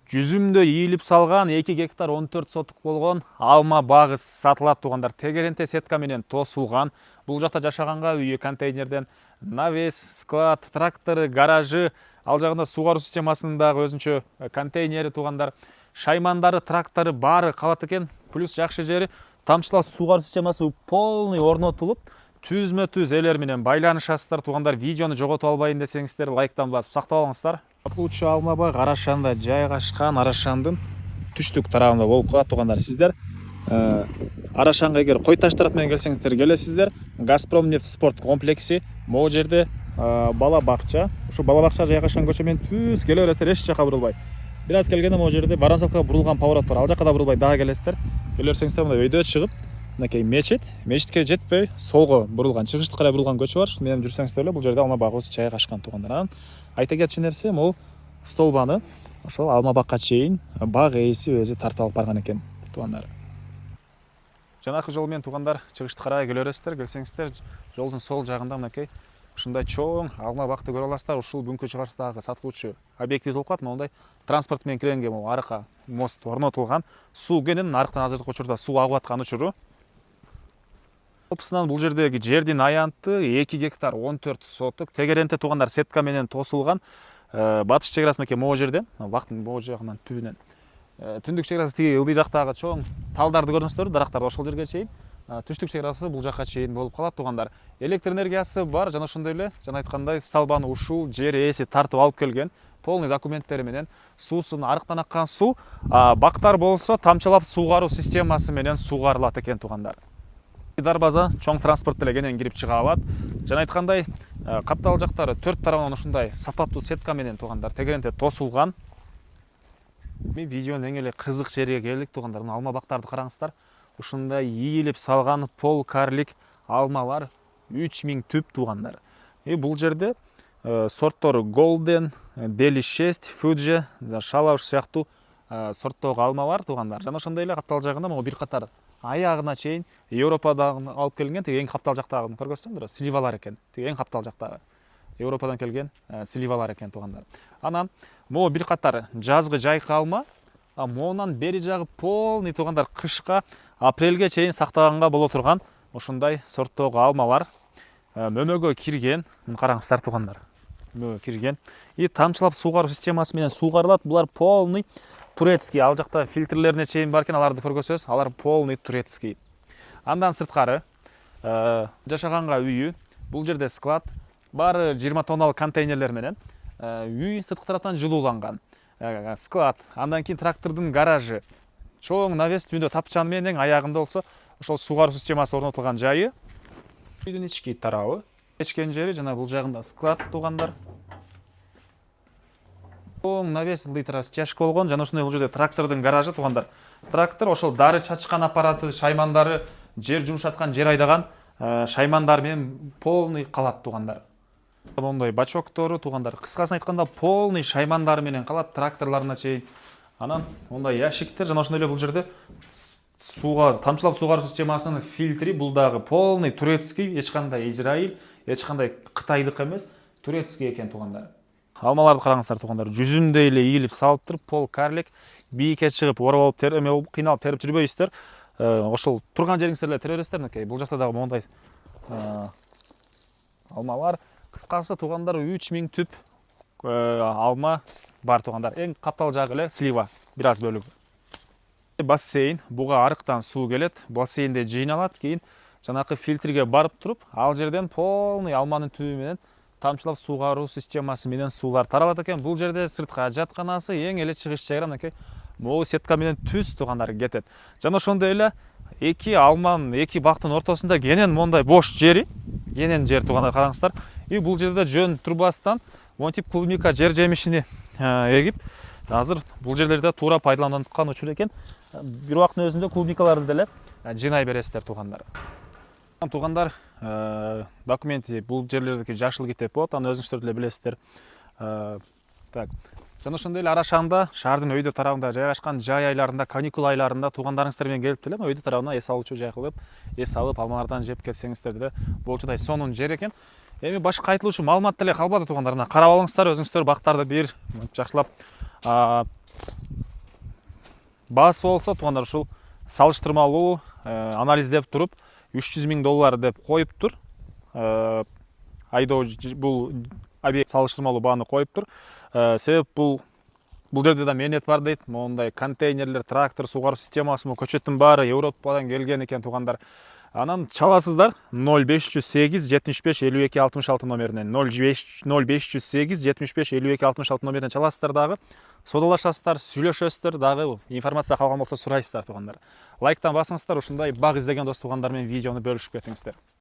Жүзүмдө ийилип салган 2 гектар 14 сотук болгон алма багы сатылат туугандар. Тегеренте сетка менен тосулган. Бул жакта жашаганга үйү контейнерден навес, склад, трактору, гаражы, ал жагында сугаруу системасынын дагы өзүнчө контейнери туугандар. Шаймандары, трактору баары калат экен. Плюс жакшы жери тамчылап сугаруу системасы полный орнотулуп, түзмө-түз элер менен байланышасыздар туугандар. Видеону жоготуп албайын десеңиздер, лайктан басып сактап алыңыздар. Сатылуучу алма баг Арашанда жайгашкан, Арашандын түштүк тарабында болуп калат туугандар. Сиздер Арашанга эгер кой таш тарап менен келсеңиздер келесиздер. Газпромнефть спорт комплекси могу жерде бала бакча. Ушу бала бакчага жайгашкан көчө менен түз келе бересиздер, эч жака бурулбай. Бир аз келгенде могу жерде Воронцовкага бурулган поворот бар. Ал жака да бурулбай дагы келесиздер. Келе берсеңиздер мындай өйдө чыгып, мынакей мечитке жетпей солго бурулган, чыгыштыкка карай бурулган көчө бар. Ушу менен жүрсөңүздөр эле бул жерде алма багыбыз жайгашкан туугандар. Айта кетчү нерсе, могу столбаны ошол алма бакка чейин баг ээси өзү тартып алып барган экен туугандар. Жанакы жол менен туугандар чыгышты карай келе бересиздер. Келсеңиздер, жолдун сол жагында мынакей ушундай чоң алма бакты көрө аласыздар. Ушул бүгүнкү чыгарыштагы сатылуучу объектибиз болуп калат. Мондай транспорт менен киренге могу арка мост орнотулган. Суу кенен арыктан азыркы учурда суу агып аткан учуру. Опсынан бул жердеги жердин аянты 2 гектар 14 сотук. Тегеренте туугандар сетка менен тосулган. Батыш чек арасы могу жерде, бактын могу жагынан түбүнөн. Түндүк чек арасы тиги ылдый жактагы чоң талдарды көрдүңүздөр, дарактар ошол жерге чейин. Түштүк чек арасы бул жакка чейин болуп калат туугандар. Электр энергиясы бар, жана ошондой эле жана айткандай столбаны ушул жер ээси тартып алып келген. Полный документтери менен суусун арыктан аккан суу, бактар болсо тамчылап суугаруу системасы менен суугарылат экен туугандар. Дарбаза чоң транспорт деле кенен кирип чыга алат. Жана айткандай каптал жактары төрт тарабынан ушундай сапаттуу сетка менен туугандар тегеренте тосулган. Мен видеонун эң эле кызык жериге келдик туугандар. Мына алма бактарды караңыздар. Ушундай ийилип салган пол карлик алмалар 3000 түп туугандар. Бул жерде сорттору Golden, Delicious, Fuji, Шалауш сыяктуу сорттогу алмалар туугандар. Жана ошондой эле каптал жагында могу бир катар аягына чейин Европадан алып келген тиги эң каптал жактагын көргөзсөңдөр, сливалар экен. Тиги эң каптал жактагы Европадан келген сливалар экен туугандар. Анан могу бир катар жазгы жайкы алма, могунан бери жагы полный туугандар кышка апрелге чейин сактаганга боло турган ушундай сорттогу алмалар мөмөгө кирген. Караңыздар туугандар. Мөмөгө кирген. Тамчылап суугаруу системасы менен суугарылат. Булар полный турецкий. Ал жакта фильтрлерине чейин бар экен, аларды көргөзсөз, алар полный турецкий. Андан сырткары жашаганга үйү, бул жерде склад, баары 20 тонналык контейнерлер менен үй сырткы тараптан жылууланган. Склад, андан кийин трактордун гаражы, чоң навес түбүндө тапчан менен аягында болсо ошол суугаруу системасы орнотулган жайы. Үйдүн ички тарабы, ичкен жери жана бул жагында склад туугандар. Чоң навес ылдый тарабы чашка болгон, жана ошондой бул жерде трактордун гаражы туугандар. Трактор ошол дары чачкан аппараты, шаймандары, жер жумшаткан, жер айдаган шаймандар менен полный калат туугандар. Мондай бачоктору туугандар, кыскасын айтканда полный шаймандар менен калат тракторларына чейин. Анан мондай ящиктер жана ошондой эле бул жерде сууга тамчылап суугаруу системасынын фильтри, бул дагы полный турецкий, эч кандай Израиль, эч кандай Кытайдык эмес, турецкий экен туугандар. Алмаларды караңыздар туугандар, жүзүндөй эле ийилип салып туруп, пол карлик бийикке чыгып, оор болуп кыйналып терип жүрбөйсүздөр. Ошол турган жериңиздер эле тере бересиздер мынакей. Бул жакта дагы мондай алмалар. Кыскасы туугандар 3000 түп алма бар туугандар. Эң каптал жагы эле слива, бир аз бөлүгү. Бассейн, буга арыктан суу келет, бассейнде жыйналат, кийин жанакы фильтрге барып туруп, ал жерден полный алманын түбү менен тамчылап суугаруу системасы менен суулар таралат экен. Бул жерде сыртка жатканасы эң эле чыгыш жайра мынакей могу сетка менен түз туугандар кетет. Жана ошондой эле эки алманын, эки бактын ортосунда кенен мондай бош жери, кенен жер туугандар караңыздар. Бул жерде жөн турбастан монтип клубника жер жемишини эгип, азыр бул жерлерде туура пайдаланылган учур экен. Бир убакыттын өзүндө клубникаларды деле жыйнай бересиздер туугандар. Туугандар, документи бул жерлердеги жашыл китеп болот, аны өзүңүздөр деле билесиздер. Так. Жана ошондой эле Арашанда, шаардын өйдө тарабында жайгашкан жай айларында, каникул айларында туугандарыңыздар менен келип деле өйдө тарабына эс алуучу жай кылып, эс алып алмалардан жеп келсеңиздер деле болчудай сонун жер экен. Эми башка айтылуучу маалымат деле калбады туугандар. Карап алыңыздар, өзүңүздөр бактарды бир жакшылап баасы болсо туугандар ушул салыштырмалуу анализдеп туруп $300,000 деп коюптур. Айдоо бул объект салыштырмалуу бааны коюптур. Себеп бул жерде да мээнет бар дейт. Мондай контейнерлер, трактор, суугаруу системасы, көчөттүн баары Европадан келген экен туугандар. Анан чабасыздар 0508 75 52 66 номеринен 0508 75 52 66 номеринен чаласыздар дагы. Содалашасыздар, сүйлөшөсүздөр дагы, информация калган болсо сурайсыздар туугандар. Лайктан басыңыздар, ушундай бак издеген дос туугандар менен видеону бөлүшүп кетиңиздер.